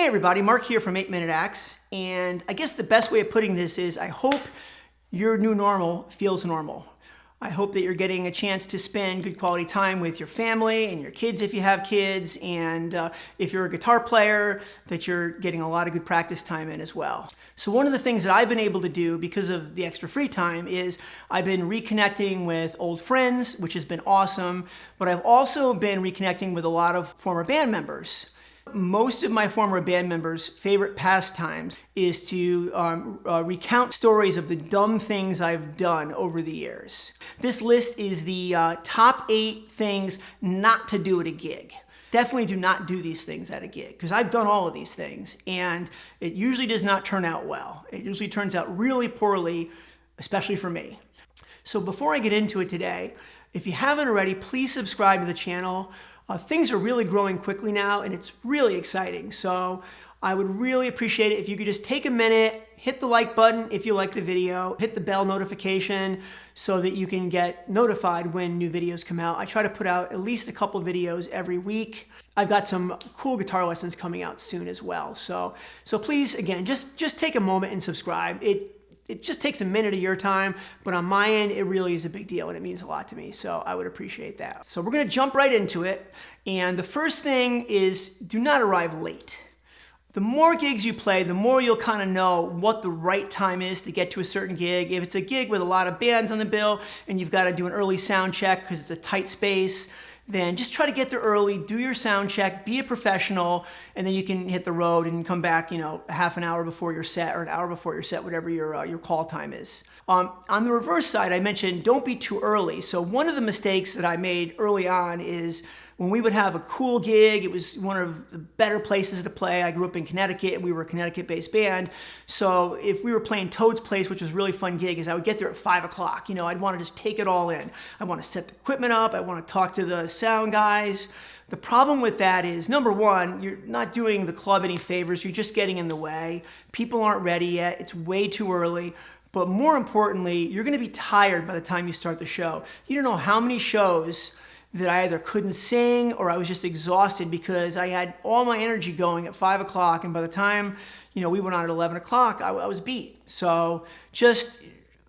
Hey everybody, Mark here from 8 Minute Acts, and I guess the best way of putting this is I hope your new normal feels normal. I hope that you're getting a chance to spend good quality time with your family and your kids if you have kids, and if you're a guitar player, that you're getting a lot of good practice time in as well. So one of the things that I've been able to do because of the extra free time is I've been reconnecting with old friends, which has been awesome, but I've also been reconnecting with a lot of former band members. Most of my former band members' favorite pastimes is to recount stories of the dumb things I've done over the years. This list is the top 8 things not to do at a gig. Definitely do not do these things at a gig, because I've done all of these things and it usually does not turn out well. It usually turns out really poorly, especially for me. So before I get into it today, if you haven't already, please subscribe to the channel. Things are really growing quickly now and it's really exciting. So I would really appreciate it if you could just take a minute, hit the like button if you like the video, hit the bell notification so that you can get notified when new videos come out. I try to put out at least a couple videos every week. I've got some cool guitar lessons coming out soon as well. So please, again, just take a moment and subscribe. It just takes a minute of your time, but on my end, it really is a big deal and it means a lot to me, so I would appreciate that. So we're gonna jump right into it, and the first thing is do not arrive late. The more gigs you play, the more you'll kind of know what the right time is to get to a certain gig. If it's a gig with a lot of bands on the bill and you've got to do an early sound check because it's a tight space, then just try to get there early, do your sound check, be a professional, and then you can hit the road and come back, half an hour before your set or an hour before your set, whatever your call time is. On the reverse side, I mentioned don't be too early. So one of the mistakes that I made early on is when we would have a cool gig, it was one of the better places to play. I grew up in Connecticut and we were a Connecticut-based band. So if we were playing Toad's Place, which was a really fun gig, is I would get there at 5 o'clock. I'd want to just take it all in. I want to set the equipment up. I want to talk to the sound guys. The problem with that is, number one, you're not doing the club any favors. You're just getting in the way. People aren't ready yet. It's way too early. But more importantly, you're going to be tired by the time you start the show. You don't know how many shows that I either couldn't sing or I was just exhausted because I had all my energy going at 5 o'clock, and by the time we went on at 11 o'clock, I was beat. So just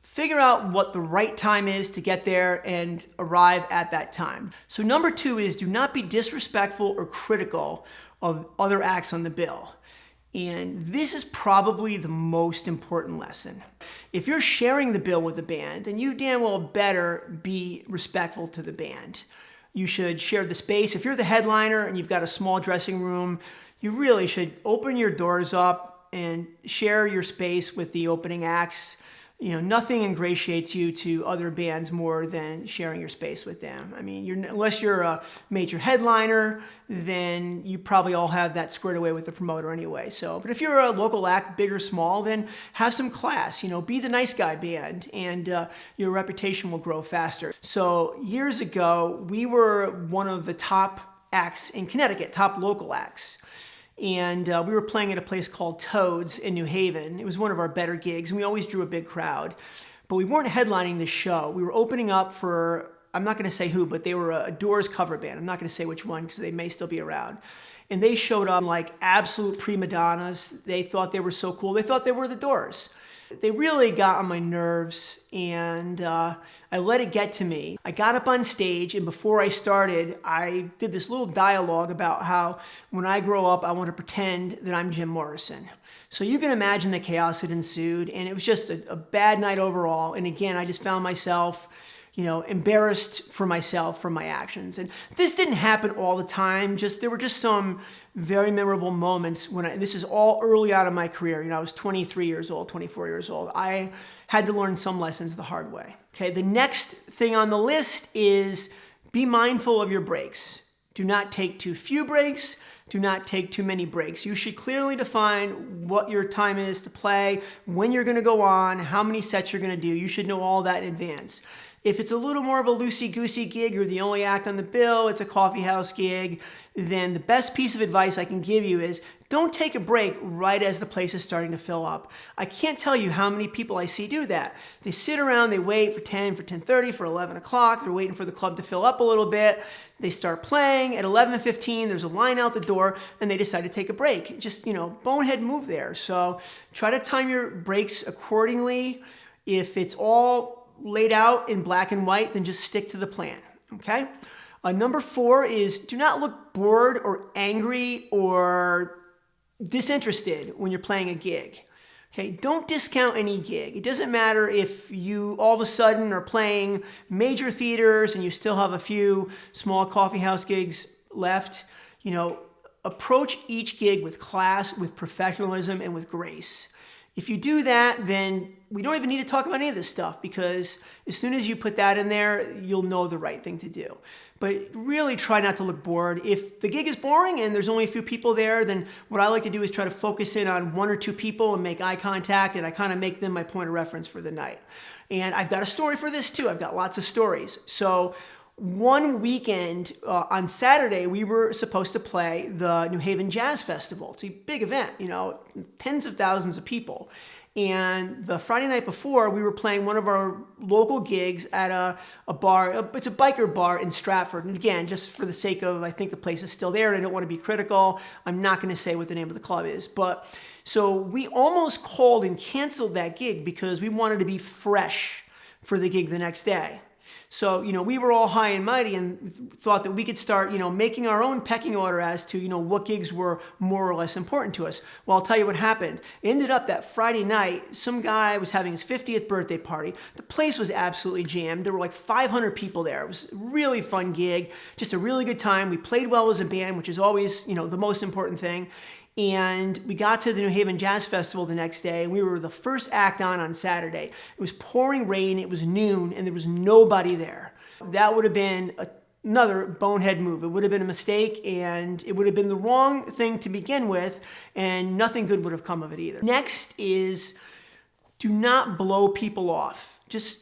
figure out what the right time is to get there and arrive at that time. So number 2 is do not be disrespectful or critical of other acts on the bill. And this is probably the most important lesson. If you're sharing the bill with the band, then you damn well better be respectful to the band. You should share the space. If you're the headliner and you've got a small dressing room, you really should open your doors up and share your space with the opening acts. Nothing ingratiates you to other bands more than sharing your space with them. I mean, unless you're a major headliner, then you probably all have that squared away with the promoter anyway. But if you're a local act, big or small, then have some class. Be the nice guy band, and your reputation will grow faster. So years ago, we were one of the top acts in Connecticut, top local acts. And we were playing at a place called Toad's in New Haven. It was one of our better gigs, and we always drew a big crowd. But we weren't headlining the show. We were opening up for, I'm not going to say who, but they were a Doors cover band. I'm not going to say which one because they may still be around. And they showed up like absolute prima donnas. They thought they were so cool. They thought they were the Doors. They really got on my nerves, and I let it get to me. I got up on stage, and before I started, I did this little dialogue about how when I grow up, I want to pretend that I'm Jim Morrison. So you can imagine the chaos that ensued, and it was just a bad night overall. And again, I just found myself embarrassed for myself for my actions. And this didn't happen all the time. There were just some very memorable moments when this is all early on in my career. I was 23 years old, 24 years old. I had to learn some lessons the hard way. Okay, the next thing on the list is be mindful of your breaks. Do not take too few breaks. Do not take too many breaks. You should clearly define what your time is to play, when you're going to go on, how many sets you're going to do. You should know all that in advance. If it's a little more of a loosey-goosey gig, you're the only act on the bill, it's a coffee house gig, then the best piece of advice I can give you is Don't take a break right as the place is starting to fill up. I can't tell you how many people I see do that. They sit around, they wait for 10, for 10:30, for 11 o'clock. They're waiting for the club to fill up a little bit. They start playing. At 11:15, there's a line out the door, and they decide to take a break. Just, bonehead move there. So try to time your breaks accordingly. If it's all laid out in black and white, then just stick to the plan, okay? Number 4 is do not look bored or angry or disinterested when you're playing a gig. Okay, don't discount any gig. It doesn't matter if you all of a sudden are playing major theaters and you still have a few small coffee house gigs left. Approach each gig with class, with professionalism, and with grace. If you do that, then we don't even need to talk about any of this stuff, because as soon as you put that in there, you'll know the right thing to do. But really try not to look bored. If the gig is boring and there's only a few people there, then what I like to do is try to focus in on 1 or 2 people and make eye contact, and I kind of make them my point of reference for the night. And I've got a story for this too. I've got lots of stories. So one weekend on Saturday, we were supposed to play the New Haven Jazz Festival. It's a big event, tens of thousands of people. And the Friday night before, we were playing one of our local gigs at a bar. It's a biker bar in Stratford. And again, just for the sake of, I think the place is still there and I don't want to be critical, I'm not going to say what the name of the club is. But so we almost called and canceled that gig because we wanted to be fresh for the gig the next day. So, we were all high and mighty and thought that we could start, making our own pecking order as to, what gigs were more or less important to us. Well, I'll tell you what happened. It ended up that Friday night, some guy was having his 50th birthday party. The place was absolutely jammed. There were like 500 people there. It was a really fun gig, just a really good time. We played well as a band, which is always, the most important thing. And we got to the New Haven Jazz Festival the next day, and we were the first act on Saturday. It was pouring rain, it was noon, and there was nobody there. That would have been another bonehead move. It would have been a mistake, and it would have been the wrong thing to begin with, and nothing good would have come of it either. Next is do not blow people off. Just,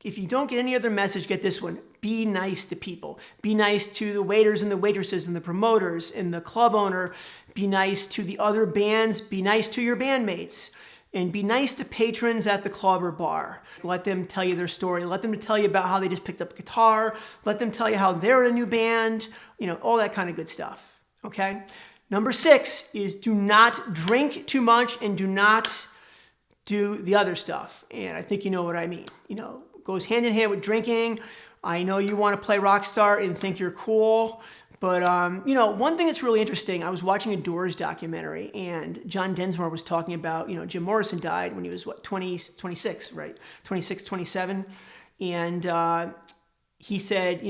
if you don't get any other message, get this one. Be nice to people. Be nice to the waiters and the waitresses and the promoters and the club owner. Be nice to the other bands. Be nice to your bandmates. And be nice to patrons at the club or bar. Let them tell you their story. Let them tell you about how they just picked up a guitar. Let them tell you how they're in a new band. All that kind of good stuff. Okay? Number 6 is do not drink too much and do not do the other stuff. And I think you know what I mean. Goes hand in hand with drinking. I know you want to play rock star and think you're cool, but one thing that's really interesting, I was watching a Doors documentary, and John Densmore was talking about, Jim Morrison died when he was, 26, right? 26, 27. And he said,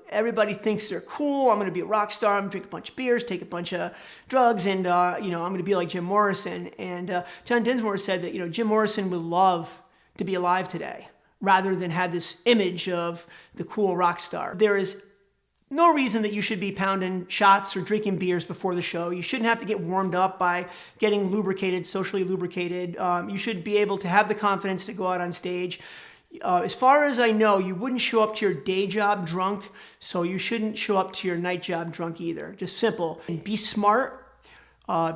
everybody thinks they're cool. I'm going to be a rock star. I'm going to drink a bunch of beers, take a bunch of drugs, and, I'm going to be like Jim Morrison. And John Densmore said that, Jim Morrison would love to be alive today, rather than have this image of the cool rock star. There is no reason that you should be pounding shots or drinking beers before the show. You shouldn't have to get warmed up by getting lubricated, socially lubricated. You should be able to have the confidence to go out on stage. As far as I know, you wouldn't show up to your day job drunk, so you shouldn't show up to your night job drunk either. Just simple. And be smart.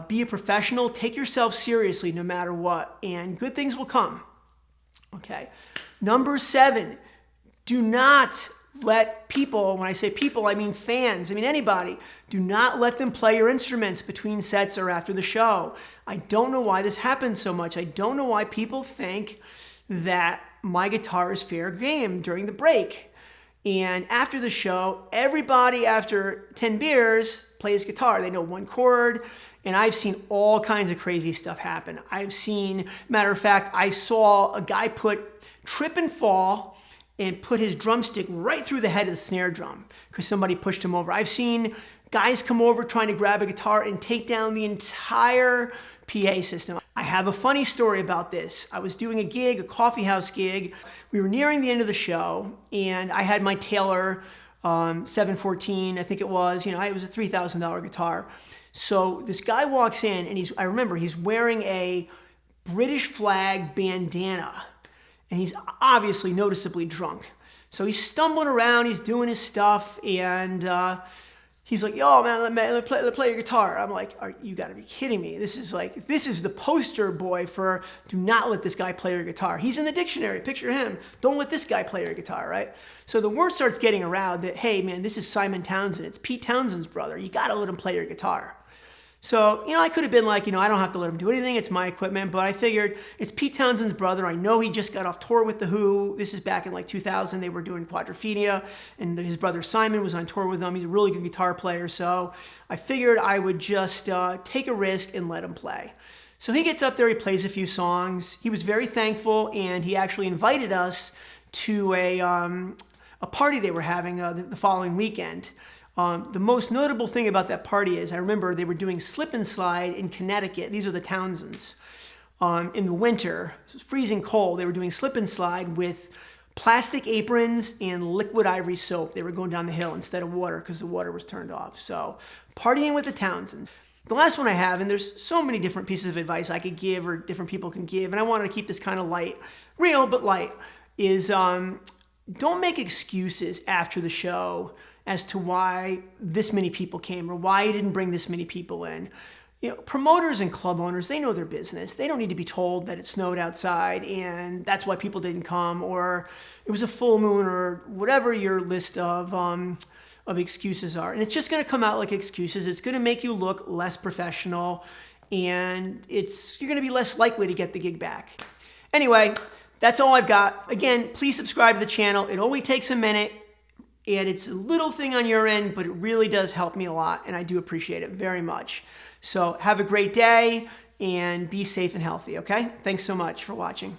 Be a professional. Take yourself seriously no matter what, and good things will come. Okay. Number 7, do not let people, when I say people, I mean fans, I mean anybody, do not let them play your instruments between sets or after the show. I don't know why this happens so much. I don't know why people think that my guitar is fair game during the break. And after the show, everybody after 10 beers plays guitar. They know one chord. And I've seen all kinds of crazy stuff happen. Matter of fact, I saw a guy trip and fall and put his drumstick right through the head of the snare drum because somebody pushed him over. I've seen guys come over trying to grab a guitar and take down the entire PA system. I have a funny story about this. I was doing a coffee house gig. We were nearing the end of the show, and I had my Taylor 714, I think it was. It was a $3,000 guitar. So this guy walks in, and I remember he's wearing a British flag bandana, and he's obviously noticeably drunk. So he's stumbling around, he's doing his stuff, and he's like, yo, man, let me play your guitar. I'm like, you gotta be kidding me. This is the poster boy for do not let this guy play your guitar. He's in the dictionary, picture him. Don't let this guy play your guitar, right? So the word starts getting around that, hey man, this is Simon Townsend. It's Pete Townsend's brother. You gotta let him play your guitar. So, I could have been like, I don't have to let him do anything. It's my equipment. But I figured it's Pete Townsend's brother. I know he just got off tour with The Who. This is back in like 2000. They were doing Quadrophenia. And his brother Simon was on tour with them. He's a really good guitar player. So I figured I would just take a risk and let him play. So he gets up there. He plays a few songs. He was very thankful. And he actually invited us to a party they were having the following weekend. The most notable thing about that party is I remember they were doing slip and slide in Connecticut. These are the Townsends. In the winter, it was freezing cold. They were doing slip and slide with plastic aprons and liquid ivory soap. They were going down the hill instead of water because the water was turned off. So partying with the Townsends. The last one I have, and there's so many different pieces of advice I could give or different people can give, and I wanted to keep this kind of light, real but light, is don't make excuses after the show as to why this many people came or why you didn't bring this many people in. Promoters and club owners, they know their business. They don't need to be told that it snowed outside and that's why people didn't come, or it was a full moon, or whatever your list of excuses are. And it's just going to come out like excuses. It's going to make you look less professional, and you're going to be less likely to get the gig back. Anyway, that's all I've got. Again, please subscribe to the channel. It only takes a minute. And it's a little thing on your end, but it really does help me a lot, and I do appreciate it very much. So have a great day, and be safe and healthy, okay? Thanks so much for watching.